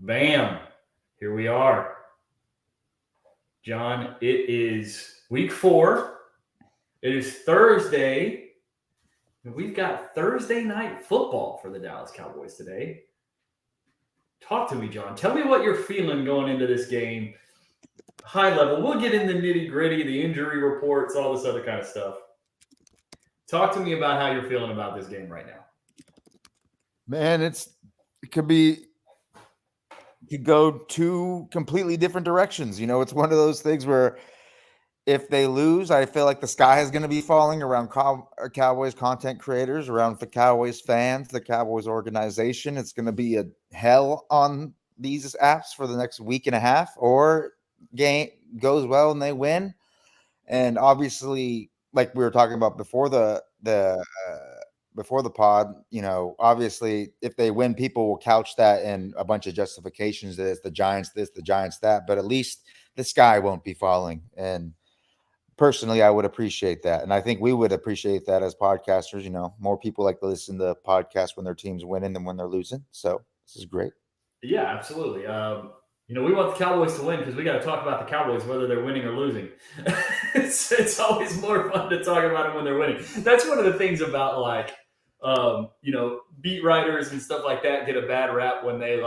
Bam. Here we are. John, it is week 4. It is Thursday. And we've got Thursday night football for the Dallas Cowboys today. Talk to me, John. Tell me what you're feeling going into this game. High level. We'll get in the nitty gritty, the injury reports, all this other kind of stuff. Talk to me about how you're feeling about this game right now. Man, it could go two completely different directions. It's one of those things where if they lose, I feel like the sky is going to be falling around Cowboys content creators, around the Cowboys fans, the Cowboys organization. It's going to be a hell on these apps for the next week and a half, or game goes well and they win. And obviously, like we were talking about before before the pod, obviously if they win, people will couch that in a bunch of justifications that it's the Giants this, the Giants that, but at least the sky won't be falling. And personally, I would appreciate that. And I think we would appreciate that as podcasters. More people like to listen to podcasts when their team's winning than when they're losing. So this is great. Yeah, absolutely. We want the Cowboys to win because we got to talk about the Cowboys whether they're winning or losing. it's always more fun to talk about them when they're winning. That's one of the things about beat writers and stuff like that get a bad rap when they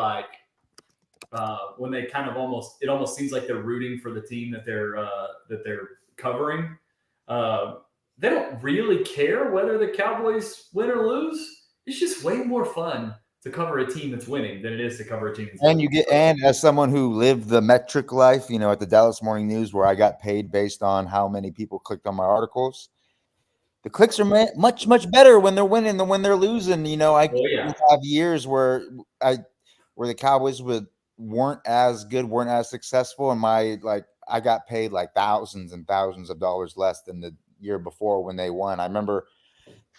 when they kind of it almost seems like they're rooting for the team that they're covering. They don't really care whether the Cowboys win or lose. It's just way more fun to cover a team that's winning than it is to cover a team that's and losing. And as someone who lived the metric life, at the Dallas Morning News, where I got paid based on how many people clicked on my articles, the clicks are much better when they're winning than when they're losing. Have years where the Cowboys weren't as good, weren't as successful, and I got paid like thousands and thousands of dollars less than the year before when they won. I remember,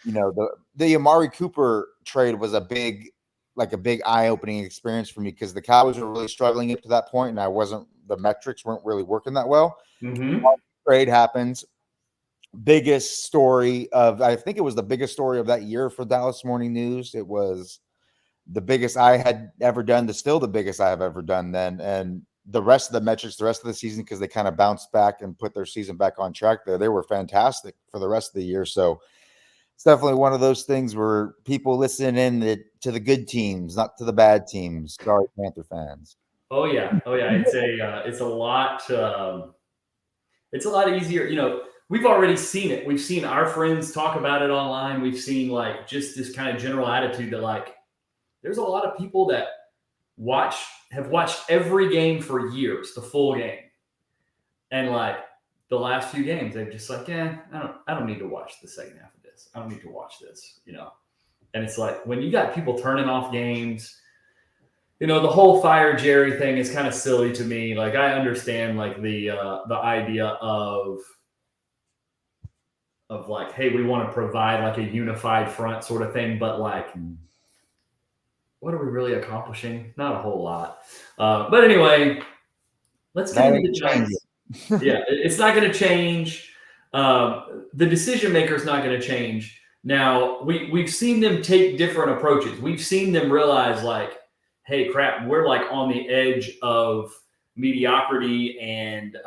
the Amari Cooper trade was a big eye-opening experience for me because the Cowboys were really struggling up to that point, and the metrics weren't really working that well. Mm-hmm. Trade happens. Biggest story I think it was the biggest story of that year for Dallas Morning News. It was the biggest I had ever done, still the biggest I have ever done then. And the rest of the metrics, the rest of the season, because they kind of bounced back and put their season back on track there, they were fantastic for the rest of the year. So it's definitely one of those things where people listen in to the good teams, not to the bad teams. Sorry, Panther fans. Oh yeah. It's a lot. It's a lot easier. We've already seen it. We've seen our friends talk about it online. We've seen just this kind of general attitude that there's a lot of people that have watched every game for years, the full game, and the last few games they've just I don't need to watch the second half of this. I don't need to watch this. And it's when you got people turning off games. The whole fire Jerry thing is kind of silly to me. I understand the idea of hey, we want to provide a unified front sort of thing, but what are we really accomplishing? Not a whole lot. But anyway, let's get into the Giants. Yeah, it's not going to change. The decision maker is not going to change. Now, we've seen them take different approaches. We've seen them realize hey, crap, we're on the edge of mediocrity and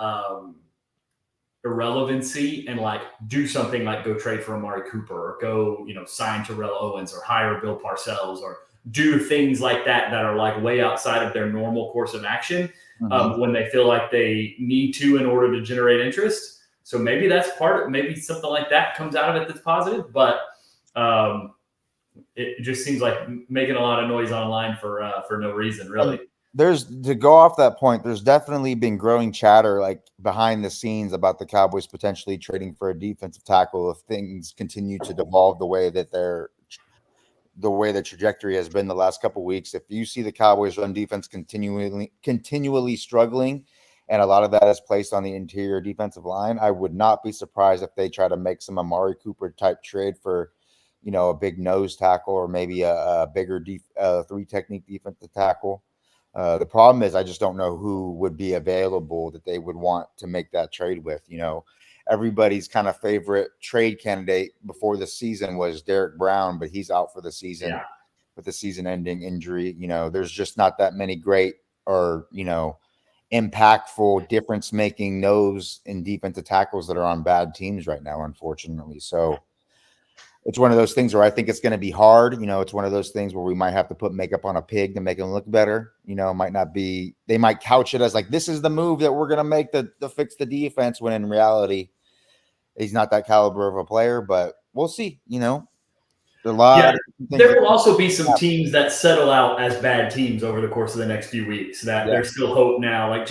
irrelevancy, and do something go trade for Amari Cooper, or go sign Terrell Owens, or hire Bill Parcells, or do things like that are way outside of their normal course of action when they feel like they need to in order to generate interest. So maybe that's maybe something like that comes out of it that's positive, but it just seems like making a lot of noise online for no reason, really. To go off that point, there's definitely been growing chatter behind the scenes about the Cowboys potentially trading for a defensive tackle if things continue to devolve the way that the trajectory has been the last couple of weeks. If you see the Cowboys run defense continually struggling, and a lot of that is placed on the interior defensive line, I would not be surprised if they try to make some Amari Cooper type trade for, a big nose tackle, or maybe a bigger three technique defensive tackle. The problem is I just don't know who would be available that they would want to make that trade with. Everybody's kind of favorite trade candidate before the season was Derek Brown, but he's out for the season. Yeah. with a season-ending injury. There's just not that many great or impactful, difference-making nose and defensive tackles that are on bad teams right now, unfortunately. So it's one of those things where I think it's going to be hard. It's one of those things where we might have to put makeup on a pig to make him look better. Might not be. They might couch it as like this is the move that we're going to make to fix the defense, when in reality, he's not that caliber of a player. But we'll see. A lot. Yeah, there will also be some teams that settle out as bad teams over the course of the next few weeks. That there's still hope now. I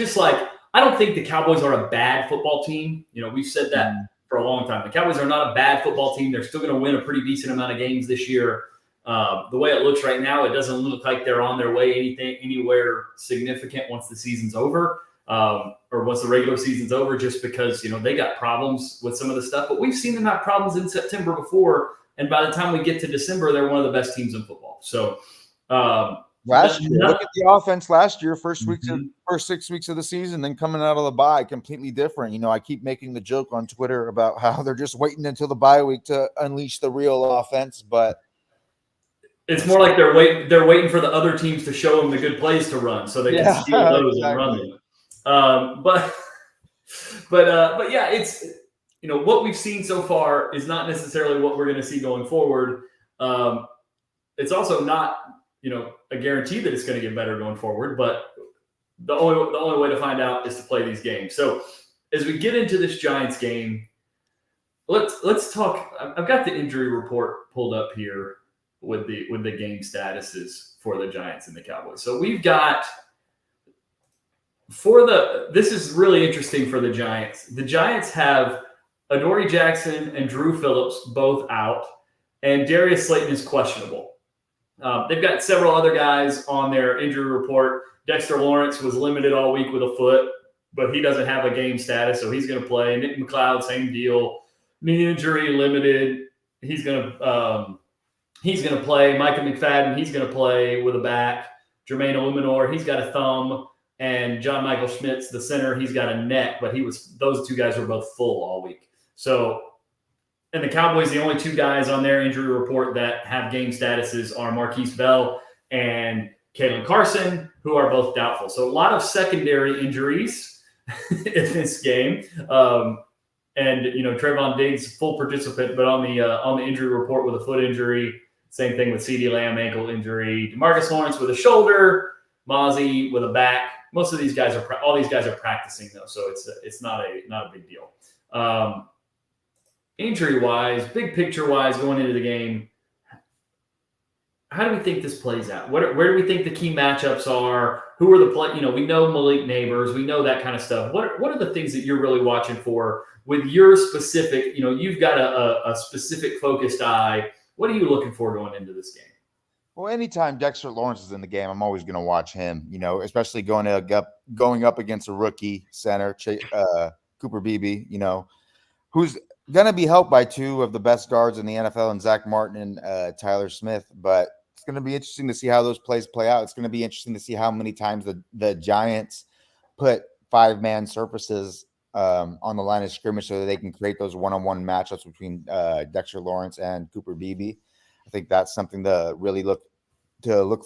don't think the Cowboys are a bad football team. We've said that for a long time. The Cowboys are not a bad football team. They're still going to win a pretty decent amount of games this year. The way it looks right now, it doesn't look like they're on their way anywhere significant once the season's over, or once the regular season's over, just because they got problems with some of the stuff. But we've seen them have problems in September before. And by the time we get to December, they're one of the best teams in football. So last year, look at the offense last year, first 6 weeks of the season, then coming out of the bye, completely different. I keep making the joke on Twitter about how they're just waiting until the bye week to unleash the real offense, but it's more like they're waiting for the other teams to show them the good plays to run, so they can steal those and run them. But yeah, it's. What we've seen so far is not necessarily what we're going to see going forward. It's also not, a guarantee that it's going to get better going forward, but the only way to find out is to play these games. So as we get into this Giants game, let's talk. I've got the injury report pulled up here with the game statuses for the Giants and the Cowboys. So we've got this is really interesting for the Giants. The Giants have Adoree Jackson and Drew Phillips both out, and Darius Slayton is questionable. They've got several other guys on their injury report. Dexter Lawrence was limited all week with a foot, but he doesn't have a game status, so he's going to play. Nick McLeod, same deal. Knee injury, limited. He's going to play. Micah McFadden, he's going to play with a back. Jermaine Illuminor, he's got a thumb. And John Michael Schmitz, the center, he's got a neck, but those two guys were both full all week. So, and the Cowboys, the only two guys on their injury report that have game statuses are Marquise Bell and Kalen Carson, who are both doubtful. So a lot of secondary injuries in this game. And Trayvon Diggs, full participant, but on the injury report with a foot injury. Same thing with CeeDee Lamb, ankle injury. DeMarcus Lawrence with a shoulder. Mozzie with a back. Most of these guys all these guys are practicing though, so it's not a big deal. Injury-wise, big picture-wise, going into the game, how do we think this plays out? Where do we think the key matchups are? Who are the we know Malik Neighbors, we know that kind of stuff. What are the things that you're really watching for with your specific? You've got a specific focused eye. What are you looking for going into this game? Well, anytime Dexter Lawrence is in the game, I'm always going to watch him. Especially going up against a rookie center, Cooper Beebe. Who's going to be helped by two of the best guards in the NFL, and Zach Martin and Tyler Smith. But it's going to be interesting to see how those plays play out. It's going to be interesting to see how many times the Giants put 5-man surfaces on the line of scrimmage so that they can create those one-on-one matchups between Dexter Lawrence and Cooper Beebe. I think that's something to really look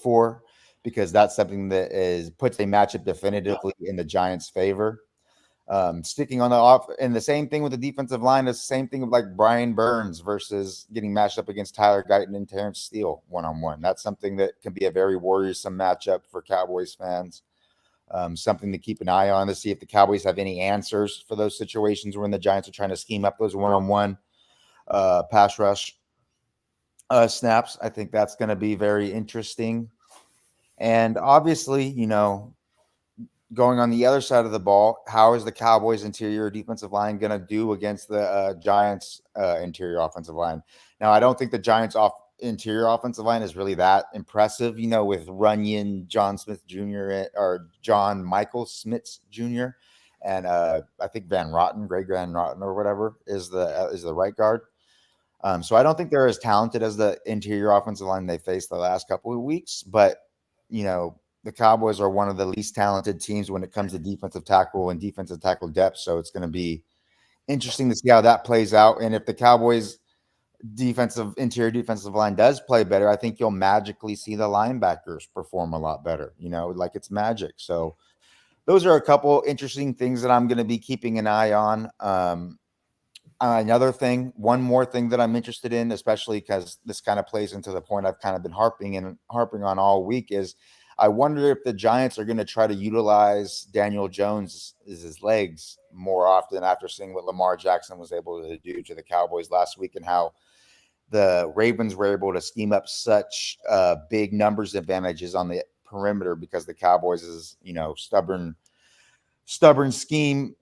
for, because that's something that puts a matchup definitively in the Giants' favor. Sticking on the off, and the same thing with the defensive line is the same thing with like Brian Burns versus getting matched up against Tyler Guyton and Terrence Steele one-on-one. That's something that can be a very worrisome matchup for Cowboys fans. Something to keep an eye on to see if the Cowboys have any answers for those situations when the Giants are trying to scheme up those one-on-one pass rush snaps. I think that's going to be very interesting. And obviously, going on the other side of the ball, how is the Cowboys interior defensive line going to do against the Giants interior offensive line? Now, I don't think the Giants interior offensive line is really that impressive, with Runyon, John Smith Jr. or John Michael Smith Jr. And I think Greg Van Rotten or whatever is the right guard. So I don't think they're as talented as the interior offensive line they faced the last couple of weeks, but the Cowboys are one of the least talented teams when it comes to defensive tackle and defensive tackle depth. So it's going to be interesting to see how that plays out. And if the Cowboys interior defensive line does play better, I think you'll magically see the linebackers perform a lot better, like it's magic. So those are a couple interesting things that I'm going to be keeping an eye on. One more thing that I'm interested in, especially because this kind of plays into the point I've kind of been harping on all week, is I wonder if the Giants are going to try to utilize Daniel Jones' his legs more often after seeing what Lamar Jackson was able to do to the Cowboys last week and how the Ravens were able to scheme up such big numbers advantages on the perimeter because the Cowboys is, stubborn scheme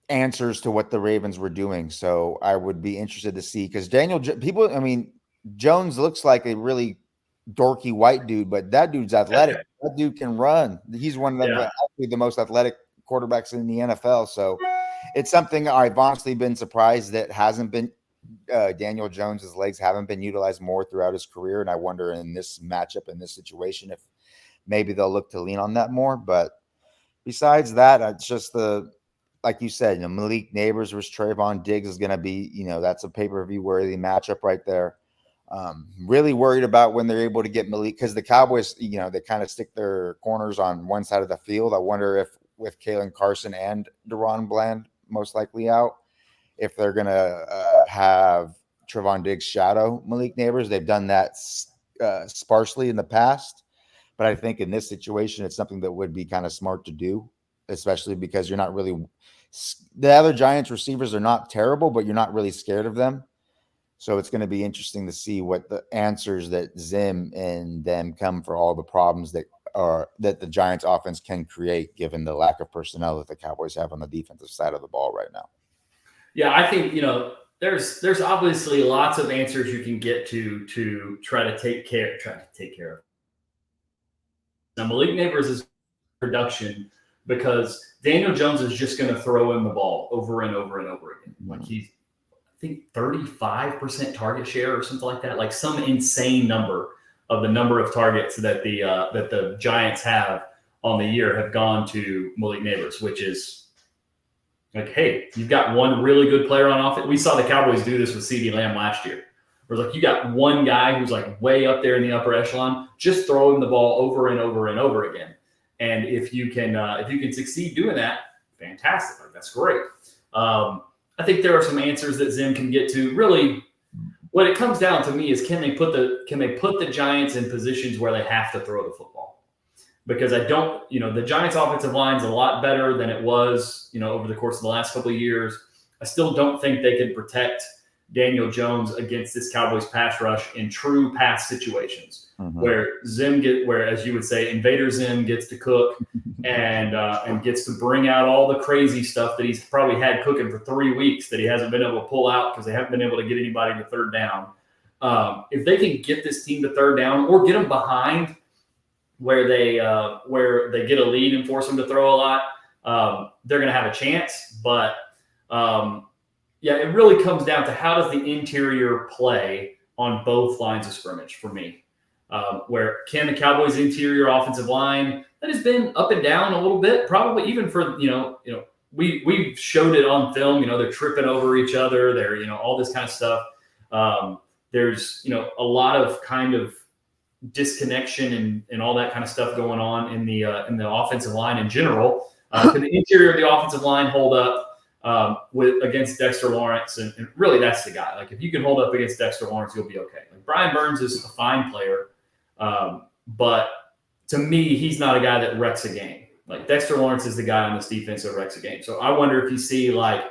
answers to what the Ravens were doing. So I would be interested to see, because Jones looks like a really dorky white dude, but that dude's athletic. That dude can run. He's one of actually the most athletic quarterbacks in the NFL. So it's something I've honestly been surprised that hasn't been Daniel Jones's legs haven't been utilized more throughout his career. And I wonder in this matchup, in this situation, if maybe they'll look to lean on that more. But besides that, it's just like you said, Malik Neighbors versus Trayvon Diggs is going to be, that's a pay-per-view worthy matchup right there. Really worried about when they're able to get Malik, because the Cowboys, they kind of stick their corners on one side of the field. I wonder if with Kalen Carson and Deron Bland most likely out, if they're going to have Trayvon Diggs shadow Malik Neighbors. They've done that sparsely in the past, but I think in this situation, it's something that would be kind of smart to do, especially because you're not really – the other Giants receivers are not terrible, but you're not really scared of them. So it's going to be interesting to see what the answers that Zim and them come for all the problems that the Giants offense can create, given the lack of personnel that the Cowboys have on the defensive side of the ball right now. Yeah, I think, there's obviously lots of answers you can get to try to take care of. Now, Malik Neighbors is production because Daniel Jones is just going to throw him the ball over and over and over again. Like he's, I think, 35% target share or something like that, like some insane number of the number of targets that the Giants have on the year have gone to Malik Neighbors, which is like, hey, you've got one really good player on offense. We saw the Cowboys do this with CeeDee Lamb last year. Where like you got one guy who's like way up there in the upper echelon, just throw him the ball over and over and over again. And if you can succeed doing that, fantastic. Like, that's great. I think there are some answers that Zim can get to. Really, what it comes down to me is can they put the Giants in positions where they have to throw the football? Because the Giants' offensive line is a lot better than it was, over the course of the last couple of years. I still don't think they can protect Daniel Jones against this Cowboys pass rush in true pass situations, where as you would say, Invader Zim gets to cook and gets to bring out all the crazy stuff that he's probably had cooking for 3 weeks that he hasn't been able to pull out because they haven't been able to get anybody to third down. If they can get this team to third down or get them behind where they get a lead and force them to throw a lot, they're going to have a chance. But yeah, it really comes down to how does the interior play on both lines of scrimmage for me. Where can the Cowboys' interior offensive line that has been up and down a little bit, probably even for we showed it on film. They're tripping over each other. They're all this kind of stuff. There's a lot of kind of disconnection and all that kind of stuff going on in the offensive line in general. Can the interior of the offensive line hold up against Dexter Lawrence? And really, that's the guy. Like, if you can hold up against Dexter Lawrence, you'll be okay. Like, Brian Burns is a fine player, but to me, he's not a guy that wrecks a game. Like, Dexter Lawrence is the guy on this defense that wrecks a game. So I wonder if you see, like,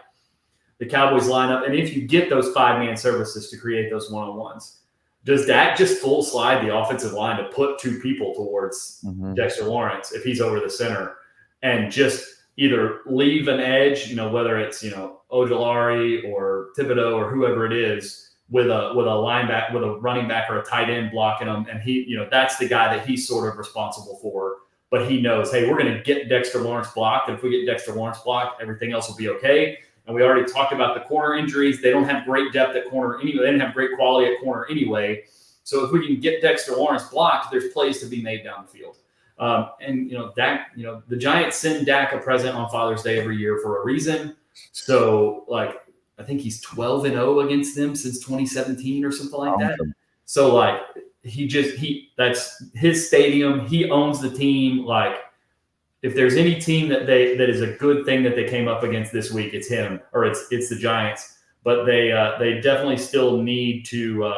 the Cowboys line up, and if you get those 5-man services to create those one-on-ones, does Dak just full slide the offensive line to put 2 people towards Dexter Lawrence if he's over the center and just either leave an edge, whether it's, Ojulari or Thibodeau or whoever it is, with a running back or a tight end blocking him, and he, that's the guy that he's sort of responsible for. But he knows, hey, we're going to get Dexter Lawrence blocked. And if we get Dexter Lawrence blocked, everything else will be okay. And we already talked about the corner injuries. They don't have great depth at corner anyway. They didn't have great quality at corner anyway. So if we can get Dexter Lawrence blocked, there's plays to be made down the field. Dak, the Giants send Dak a present on Father's Day every year for a reason. So, like, I think he's 12-0 against them since 2017 or something like that. Awesome. So like that's his stadium. He owns the team. Like if there's any team that is a good thing that they came up against this week, it's him or it's the Giants. But they definitely still need to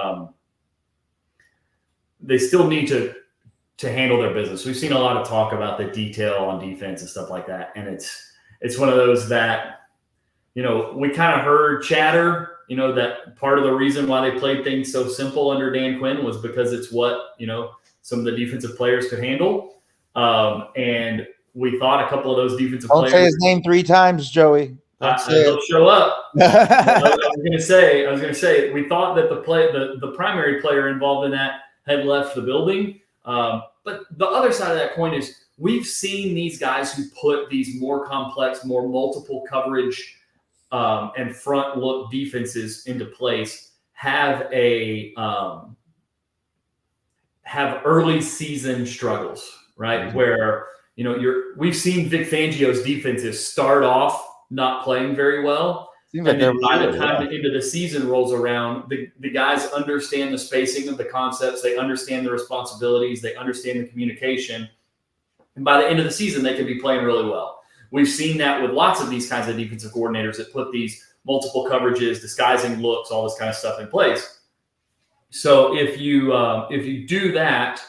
handle their business. We've seen a lot of talk about the detail on defense and stuff like that, and it's one of those that, you know, we kind of heard chatter, you know, that part of the reason why they played things so simple under Dan Quinn was because it's what, you know, some of the defensive players could handle. And we thought a couple of those defensive players. Don't say his name 3 times, Joey. He'll show up. I was going to say, we thought that the primary player involved in that had left the building. But the other side of that coin is we've seen these guys who put these more complex, more multiple coverage and front look defenses into place have early season struggles, right? Mm-hmm. Where, you know, we've seen Vic Fangio's defenses start off not playing very well. And then by the time the end of the season rolls around, the guys understand the spacing of the concepts. They understand the responsibilities. They understand the communication. And by the end of the season, they can be playing really well. We've seen that with lots of these kinds of defensive coordinators that put these multiple coverages, disguising looks, all this kind of stuff in place. So if you do that,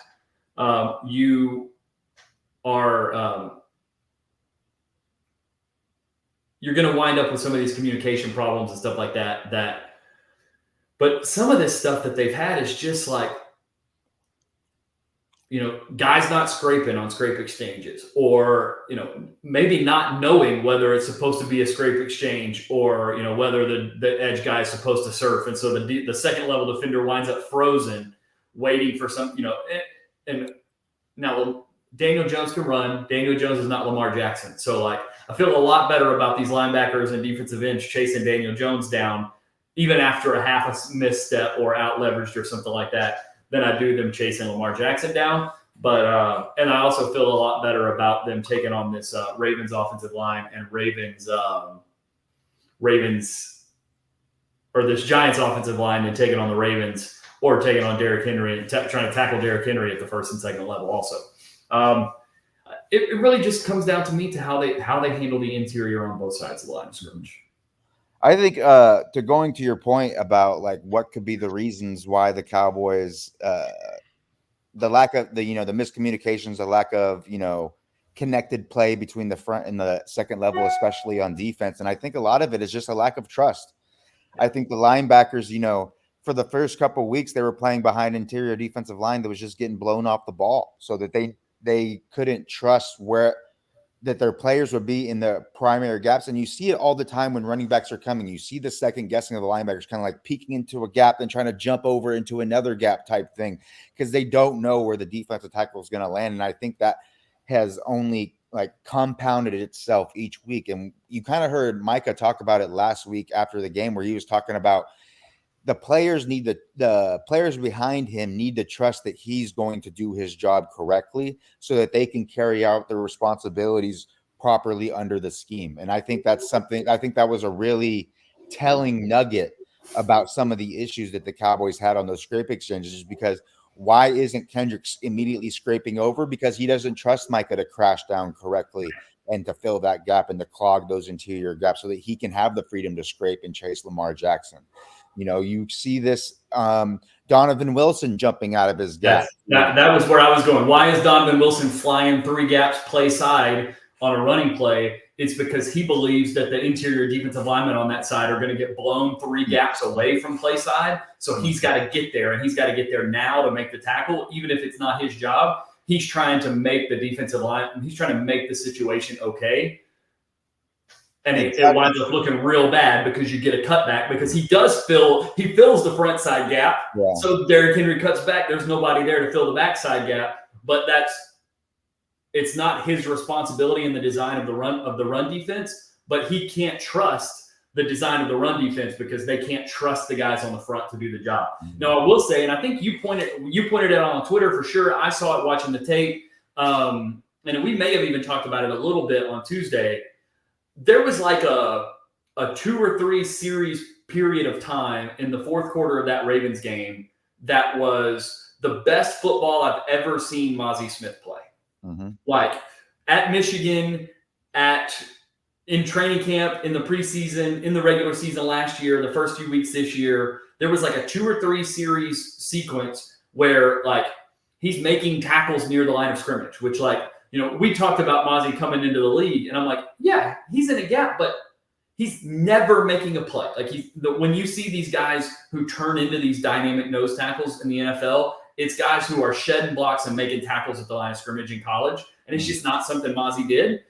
you are you're going to wind up with some of these communication problems and stuff like that. But some of this stuff that they've had is just like, you know, guys not scraping on scrape exchanges, or, you know, maybe not knowing whether it's supposed to be a scrape exchange or, you know, whether the edge guy is supposed to surf. And so the second level defender winds up frozen, waiting for some, you know, and now Daniel Jones can run. Daniel Jones is not Lamar Jackson. So, like, I feel a lot better about these linebackers and defensive ends chasing Daniel Jones down, even after a half a misstep or out leveraged or something like that, than I do them chasing Lamar Jackson down. But and I also feel a lot better about them taking on this Ravens offensive line and Ravens or this Giants offensive line and taking on the Ravens or taking on Derrick Henry and trying to tackle Derrick Henry at the first and second level also. It really just comes down to me to how they handle the interior on both sides of the line of scrimmage. I think to going to your point about like what could be the reasons why the Cowboys, the lack of the miscommunications, the lack of, you know, connected play between the front and the second level, especially on defense. And I think a lot of it is just a lack of trust. I think the linebackers, you know, for the first couple of weeks, they were playing behind interior defensive line that was just getting blown off the ball, so that they couldn't trust that their players would be in the primary gaps. And you see it all the time when running backs are coming. You see the second guessing of the linebackers, kind of like peeking into a gap and trying to jump over into another gap type thing, because they don't know where the defensive tackle is going to land. And I think that has only like compounded itself each week. And you kind of heard Micah talk about it last week after the game, where he was talking about the players the players behind him need to trust that he's going to do his job correctly, so that they can carry out their responsibilities properly under the scheme. And I think that's something, I think that was a really telling nugget about some of the issues that the Cowboys had on those scrape exchanges, is because why isn't Kendricks immediately scraping over? Because he doesn't trust Micah to crash down correctly and to fill that gap and to clog those interior gaps so that he can have the freedom to scrape and chase Lamar Jackson. You know, you see this Donovan Wilson jumping out of his gap. Yes, that was where I was going. Why is Donovan Wilson flying 3 gaps play side on a running play? It's because he believes that the interior defensive linemen on that side are going to get blown 3 gaps away from play side. So he's got to get there, and he's got to get there now to make the tackle, even if it's not his job. He's trying to make the defensive line, he's trying to make the situation okay. And it winds up looking real bad because you get a cutback, because he fills the front side gap. Yeah. So Derrick Henry cuts back. There's nobody there to fill the backside gap. But it's not his responsibility in the design of the run defense. But he can't trust the design of the run defense because they can't trust the guys on the front to do the job. Mm-hmm. Now, I will say, and I think you pointed it out on Twitter for sure. I saw it watching the tape, and we may have even talked about it a little bit on Tuesday. There was like a 2 or 3 series period of time in the fourth quarter of that Ravens game that was the best football I've ever seen Mozzie Smith play. Mm-hmm. Like at Michigan, in training camp, in the preseason, in the regular season last year, the first few weeks this year, there was like a 2 or 3 series sequence where like he's making tackles near the line of scrimmage, which we talked about Mozzie coming into the league, and I'm like, yeah, he's in a gap, but he's never making a play. Like when you see these guys who turn into these dynamic nose tackles in the NFL, it's guys who are shedding blocks and making tackles at the line of scrimmage in college, and it's just not something Mozzie did.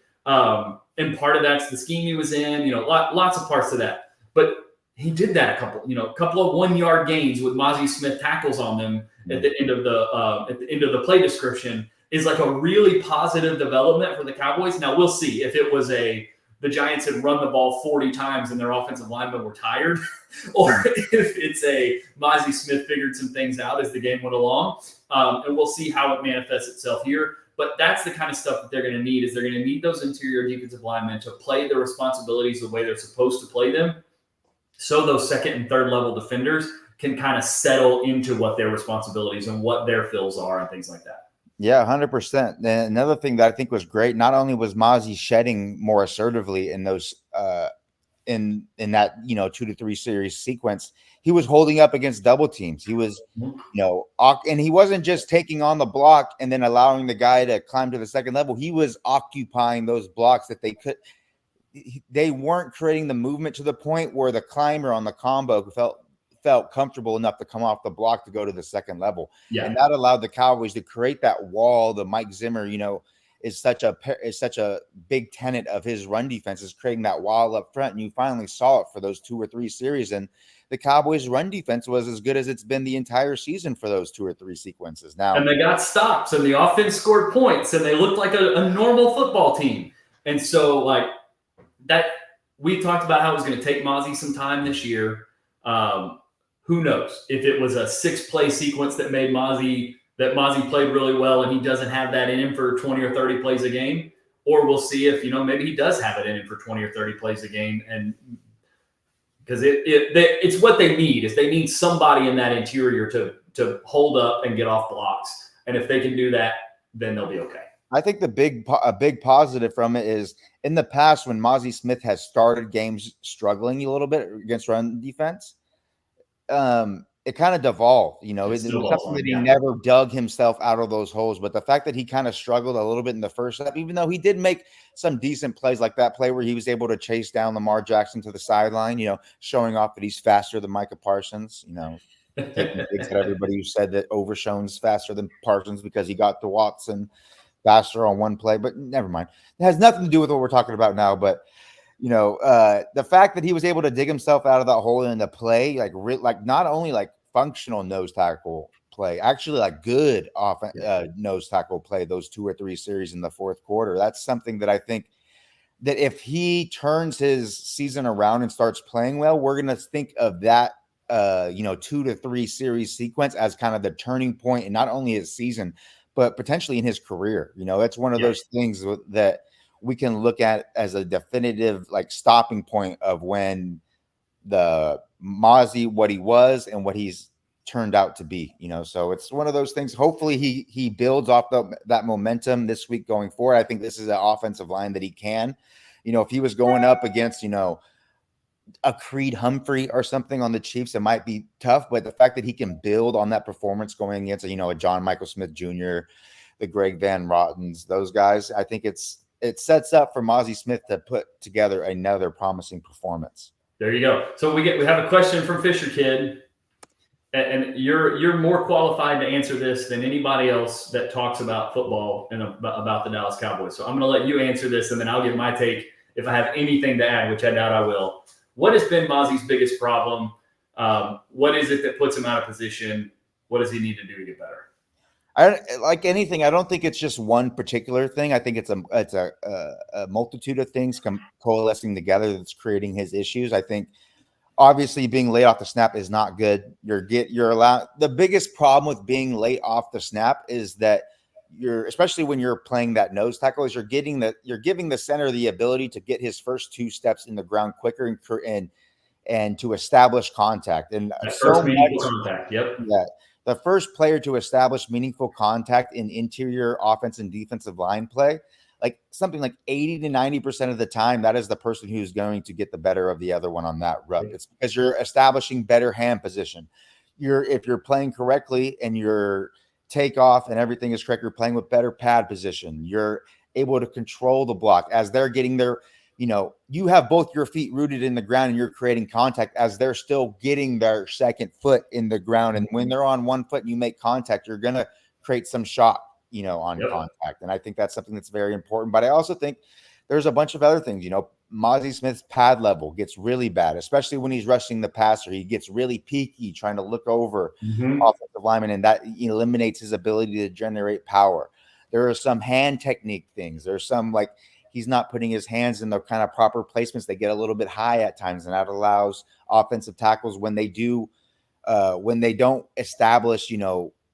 And part of that's the scheme he was in, lots of parts of that. But he did that a couple of 1 yard gains with Mozzie Smith tackles on them at the end of the play description is like a really positive development for the Cowboys. Now we'll see if it was the Giants had run the ball 40 times and their offensive linemen were tired, or if it's a Mozzie Smith figured some things out as the game went along. And we'll see how it manifests itself here. But that's the kind of stuff that they're going to need is they're going to need those interior defensive linemen to play their responsibilities the way they're supposed to play them. So those second and third level defenders can kind of settle into what their responsibilities and what their fills are and things like that. Yeah, 100%. And another thing that I think was great, not only was Mozzie shedding more assertively in those in that 2 to 3 series sequence, he was holding up against double teams. He was, and he wasn't just taking on the block and then allowing the guy to climb to the second level. He was occupying those blocks that they weren't creating the movement to the point where the climber on the combo felt comfortable enough to come off the block to go to the second level. Yeah. And that allowed the Cowboys to create that wall. The Mike Zimmer, is such a big tenet of his run defense, is creating that wall up front. And you finally saw it for those 2 or 3 series. And the Cowboys run defense was as good as it's been the entire season for those 2 or 3 sequences. Now, and they got stops and the offense scored points and they looked like a normal football team. And so like that, we talked about how it was going to take Mozzie some time this year. Who knows if it was a 6-play sequence that made Mozzie played really well and he doesn't have that in him for 20 or 30 plays a game, or we'll see if, maybe he does have it in him for 20 or 30 plays a game. And because it's what they need is they need somebody in that interior to hold up and get off blocks. And if they can do that, then they'll be okay. I think a big positive from it is in the past when Mozzie Smith has started games struggling a little bit against run defense, it kind of devolved, it was something that he never dug himself out of those holes. But the fact that he kind of struggled a little bit in the first half, even though he did make some decent plays like that play where he was able to chase down Lamar Jackson to the sideline, showing off that he's faster than Micah Parsons, taking digs at everybody who said that Overshown's faster than Parsons because he got to Watson faster on one play. But never mind. It has nothing to do with what we're talking about now. But the fact that he was able to dig himself out of that hole in the play, like not only like functional nose tackle play, actually like good nose tackle play, those 2 or 3 series in the fourth quarter. That's something that I think that if he turns his season around and starts playing well, we're going to think of that, 2 to 3 series sequence as kind of the turning point in not only his season, but potentially in his career. It's one of those things that we can look at as a definitive like stopping point of when the Mozzie, what he was and what he's turned out to be, so it's one of those things. Hopefully he builds off that momentum this week going forward. I think this is an offensive line that he can, if he was going up against, a Creed Humphrey or something on the Chiefs, it might be tough, but the fact that he can build on that performance going against, a John Michael Smith Jr., the Greg Van Rottens, those guys, I think it sets up for Mozzie Smith to put together another promising performance. There you go. So we have a question from Fisher Kid, and you're more qualified to answer this than anybody else that talks about football and about the Dallas Cowboys. So I'm going to let you answer this, and then I'll give my take if I have anything to add, which I doubt I will. What has been Mozzie's biggest problem? What is it that puts him out of position? What does he need to do to get better? Like anything, I don't think it's just one particular thing. I think it's a multitude of things coalescing together that's creating his issues. I think obviously being late off the snap is not good. You're allowed. The biggest problem with being late off the snap is that you're especially when you're playing that nose tackle is you're giving the center the ability to get his first two steps in the ground quicker and to establish contact. And That so first meaningful much, contact. Yep. yeah, the first player to establish meaningful contact in interior offense and defensive line play, like something like 80 to 90% of the time, that is the person who's going to get the better of the other one on that rep. It's because you're establishing better hand position. If you're playing correctly and your takeoff and everything is correct, you're playing with better pad position. You're able to control the block as they're getting their, you have both your feet rooted in the ground and you're creating contact as they're still getting their second foot in the ground. And when they're on one foot and you make contact, you're going to create some shock, on contact. And I think that's something that's very important. But I also think there's a bunch of other things, Mozzie Smith's pad level gets really bad, especially when he's rushing the passer. He gets really peaky trying to look over offensive linemen, and that eliminates his ability to generate power. There are some hand technique things. There's some like he's not putting his hands in the kind of proper placements. They get a little bit high at times, and that allows offensive tackles when they don't establish,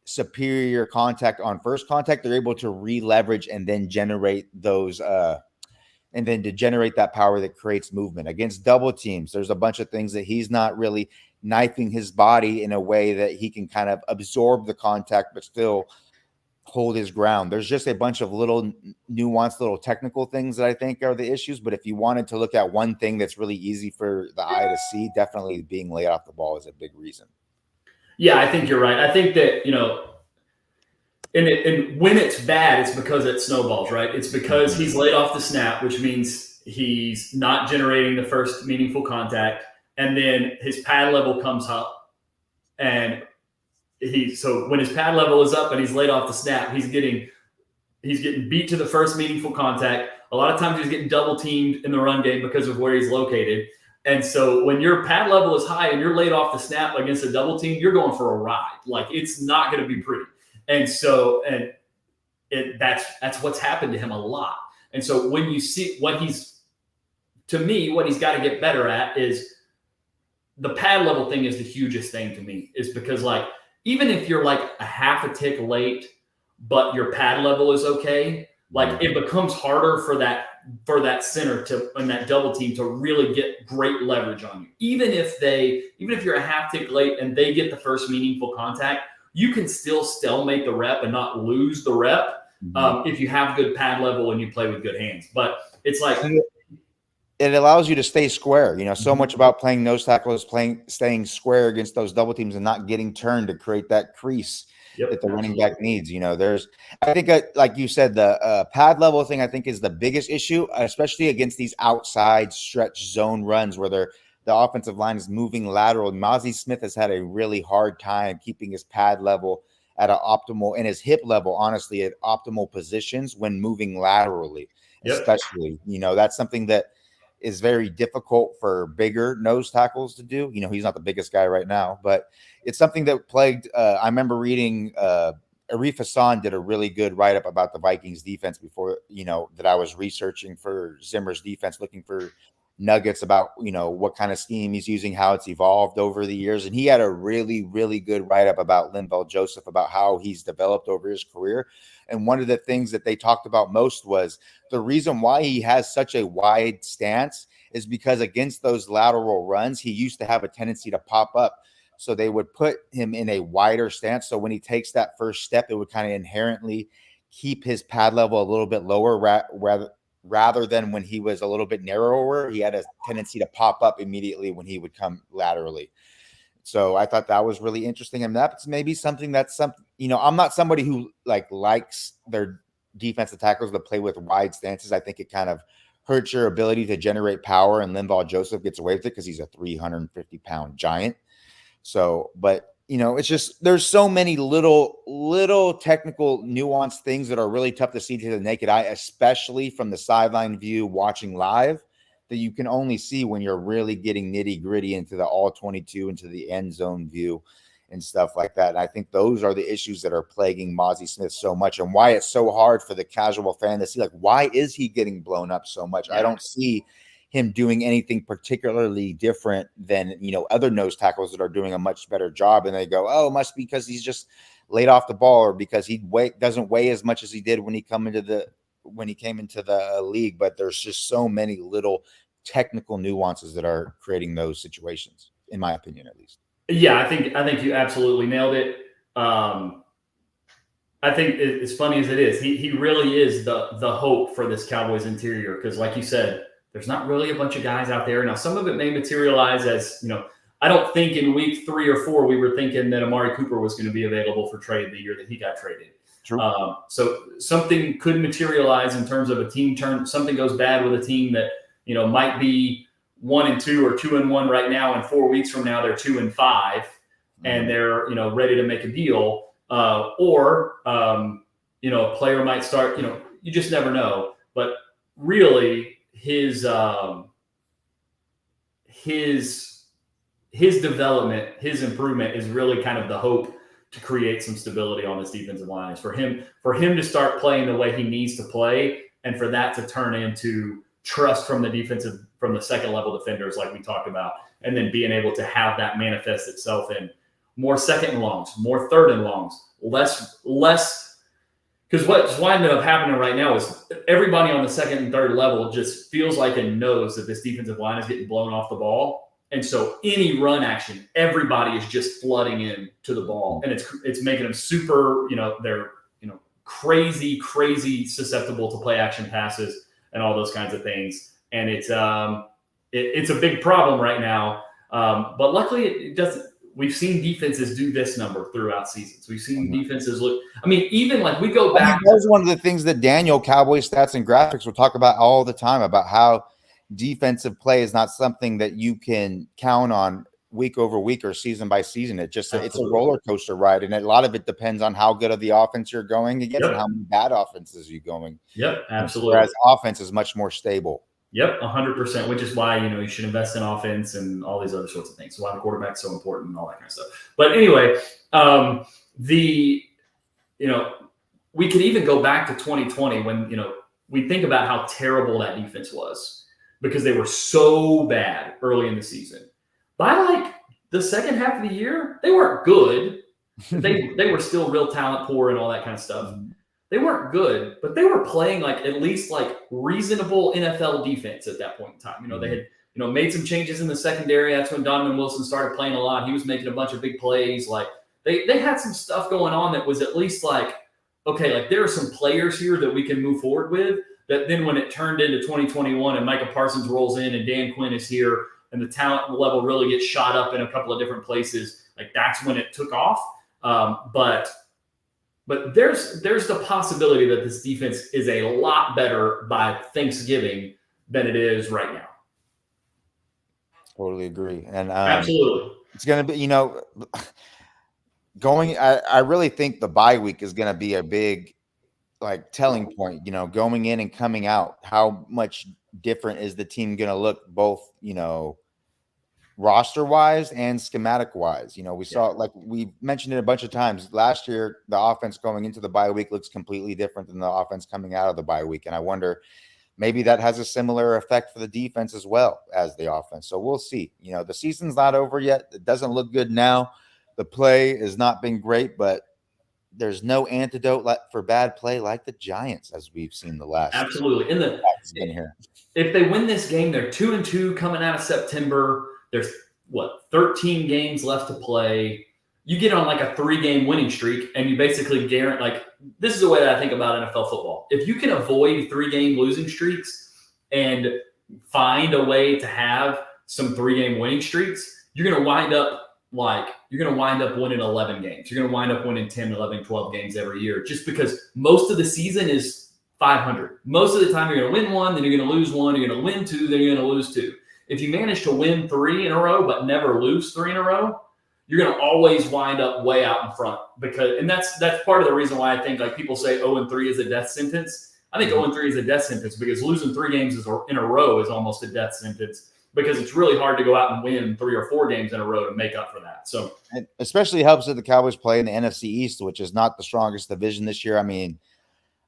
superior contact on first contact, they're able to re-leverage and then generate those and then to generate that power that creates movement against double teams. There's a bunch of things that he's not really knifing his body in a way that he can kind of absorb the contact, but still hold his ground. There's just a bunch of little nuanced, little technical things that I think are the issues. But if you wanted to look at one thing that's really easy for the eye to see, definitely being laid off the ball is a big reason. Yeah, I think you're right. I think that, and when it's bad, it's because it snowballs, right? It's because he's laid off the snap, which means he's not generating the first meaningful contact, and then his pad level comes up, and so when his pad level is up and he's laid off the snap, he's getting beat to the first meaningful contact. A lot of times he's getting double teamed in the run game because of where he's located. And so when your pad level is high and you're laid off the snap against a double team, you're going for a ride. Like, it's not going to be pretty. And so, that's what's happened to him a lot. And so when you see what he's got to get better at is the pad level thing is the hugest thing to me, is because, like, even if you're like a half a tick late, but your pad level is okay, like, it becomes harder for that center and that double team to really get great leverage on you. Even if you're a half tick late and they get the first meaningful contact, you can still stalemate the rep and not lose the rep if you have good pad level and you play with good hands. But it's like it allows you to stay square. So much about playing nose tackle is staying square against those double teams and not getting turned to create that crease that the running back needs. I think like you said, the pad level thing I think is the biggest issue, especially against these outside stretch zone runs where the offensive line is moving lateral. Mozzie Smith has had a really hard time keeping his pad level at an optimal and his hip level, honestly, at optimal positions when moving laterally, especially. That's something that is very difficult for bigger nose tackles to do. He's not the biggest guy right now, but it's something that plagued. I remember reading Arif Hassan did a really good write-up about the Vikings defense before, that I was researching for Zimmer's defense, looking for nuggets about, what kind of scheme he's using, how it's evolved over the years. And he had a really, really good write-up about Linval Joseph, about how he's developed over his career. And one of the things that they talked about most was the reason why he has such a wide stance is because against those lateral runs, he used to have a tendency to pop up. So they would put him in a wider stance. So when he takes that first step, it would kind of inherently keep his pad level a little bit lower, rather than when he was a little bit narrower, he had a tendency to pop up immediately when he would come laterally. So I thought that was really interesting. And that's maybe something I'm not somebody who likes their defensive tackles to play with wide stances. I think it kind of hurts your ability to generate power, and Linval Joseph gets away with it because he's a 350-pound giant. So, but it's just there's so many little technical nuanced things that are really tough to see to the naked eye, especially from the sideline view watching live, that you can only see when you're really getting nitty gritty into the all 22, into the end zone view and stuff like that. And I think those are the issues that are plaguing Mozzie Smith so much, and why it's so hard for the casual fan to see, why is he getting blown up so much? I don't see him doing anything particularly different than, other nose tackles that are doing a much better job. And they go, oh, it must be because he's just laid off the ball, or because he doesn't weigh as much as he did when he came into the league. But there's just so many little technical nuances that are creating those situations, in my opinion, at least. Yeah, I think you absolutely nailed it. I think as funny as it is, he really is the hope for this Cowboys interior, because, like you said, there's not really a bunch of guys out there. Now, some of it may materialize as, I don't think in week 3 or 4 we were thinking that Amari Cooper was going to be available for trade the year that he got traded. True. So something could materialize in terms of a team turn. Something goes bad with a team that, might be 1-2 or 2-1 right now, and 4 weeks from now they're 2-5, and they're ready to make a deal. Or a player might start. You just never know. But really, his development, his improvement is really kind of the hope to create some stability on this defensive line. Is for him to start playing the way he needs to play, and for that to turn into trust from the second level defenders, like we talked about, and then being able to have that manifest itself in more second and longs, more third and longs, less. Because what's winding up happening right now is everybody on the second and third level just feels like and knows that this defensive line is getting blown off the ball. And so any run action, everybody is just flooding in to the ball. And it's making them super, they're, crazy susceptible to play action passes and all those kinds of things. And it's a big problem right now. But luckily it doesn't. We've seen defenses do this number throughout seasons. We've seen defenses look. I mean, even like we go back. That's one of the things that Daniel, Cowboys Stats and Graphics, will talk about all the time, about how defensive play is not something that you can count on week over week or season by season. It's a roller coaster ride, and a lot of it depends on how good of the offense you're going against and how many bad offenses you're going. Yep, absolutely. Whereas offense is much more stable. Yep, 100%, which is why, you should invest in offense and all these other sorts of things. So why the quarterback's so important and all that kind of stuff. But anyway, we could even go back to 2020 when, we think about how terrible that defense was because they were so bad early in the season. By like the second half of the year, they weren't good. They were still real talent poor and all that kind of stuff. They weren't good, but they were playing like at least like reasonable NFL defense at that point in time. They had, made some changes in the secondary. That's when Donovan Wilson started playing a lot. He was making a bunch of big plays. Like they had some stuff going on that was at least like, okay, like there are some players here that we can move forward with. That then when it turned into 2021 and Micah Parsons rolls in and Dan Quinn is here and the talent level really gets shot up in a couple of different places, like that's when it took off. But there's the possibility that this defense is a lot better by Thanksgiving than it is right now. Totally agree. And absolutely, it's going to be, I really think the bye week is going to be a big telling point, going in and coming out. How much different is the team going to look, both, roster wise and schematic wise? We saw, like we mentioned it a bunch of times last year, the offense going into the bye week looks completely different than the offense coming out of the bye week. And I wonder, maybe that has a similar effect for the defense as well as the offense. So we'll see. The season's not over yet. It doesn't look good now. The play has not been great, but there's no antidote for bad play like the Giants, as we've seen the last. Absolutely. If they win this game, they're 2-2 coming out of September. There's 13 games left to play. You get on like a 3-game winning streak, and you basically guarantee. Like, this is the way that I think about NFL football. If you can avoid 3-game losing streaks and find a way to have some 3-game winning streaks, you're going to wind up winning 11 games. You're going to wind up winning 10, 11, 12 games every year, just because most of the season is 500. Most of the time, you're going to win 1, then you're going to lose 1. You're going to win 2, then you're going to lose 2. If you manage to win 3 in a row but never lose 3 in a row, you're going to always wind up way out in front. And that's part of the reason why I think, like, people say 0-3 is a death sentence. I think 0-3 is a death sentence because losing 3 games in a row is almost a death sentence, because it's really hard to go out and win 3 or 4 games in a row to make up for that. So it especially helps that the Cowboys play in the NFC East, which is not the strongest division this year. I mean,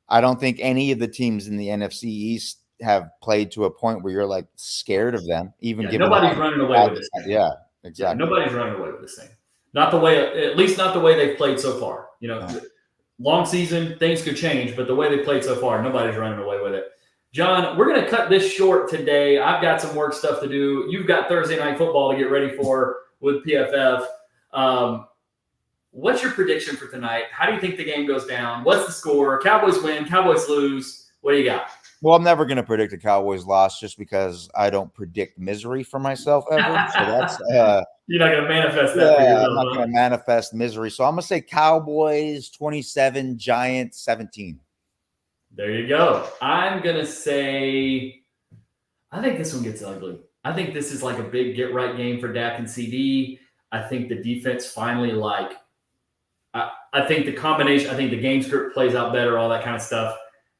I don't think any of the teams in the NFC East have played to a point where you're like scared of them, even given nobody's running away with this thing. Yeah, exactly. Yeah, nobody's running away with this thing. Not the way, at least not the way they've played so far. Long season, things could change, but the way they played so far, nobody's running away with it. John, we're going to cut this short today. I've got some work stuff to do. You've got Thursday Night Football to get ready for with PFF. What's your prediction for tonight? How do you think the game goes down? What's the score? Cowboys win, Cowboys lose. What do you got? Well, I'm never going to predict a Cowboys loss just because I don't predict misery for myself ever. So that's you're not going to manifest that for yourself. I'm not going to manifest misery. So I'm going to say Cowboys 27, Giants 17. There you go. I'm going to say I think this one gets ugly. I think this is like a big get-right game for Dak and CD. I think the defense finally I think the combination, I think the game script plays out better, all that kind of stuff.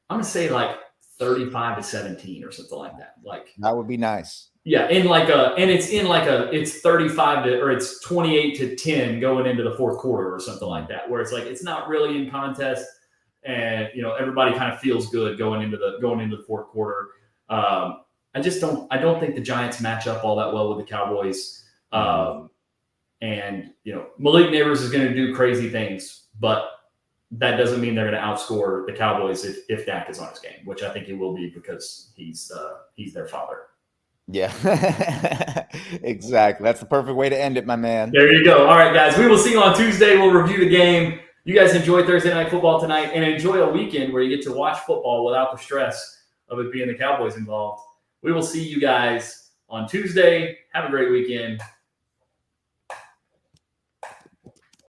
I'm going to say like 35-17 or something like that. Like that would be nice. Yeah, it's 35 or it's 28-10 going into the fourth quarter or something like that, where it's like it's not really in contest, and everybody kind of feels good going into the fourth quarter. I don't think the Giants match up all that well with the Cowboys. And Malik Neighbors is going to do crazy things, but that doesn't mean they're going to outscore the Cowboys if Dak is on his game, which I think he will be because he's their father. Yeah, exactly. That's the perfect way to end it, my man. There you go. All right, guys, we will see you on Tuesday. We'll review the game. You guys enjoy Thursday Night Football tonight and enjoy a weekend where you get to watch football without the stress of it being the Cowboys involved. We will see you guys on Tuesday. Have a great weekend.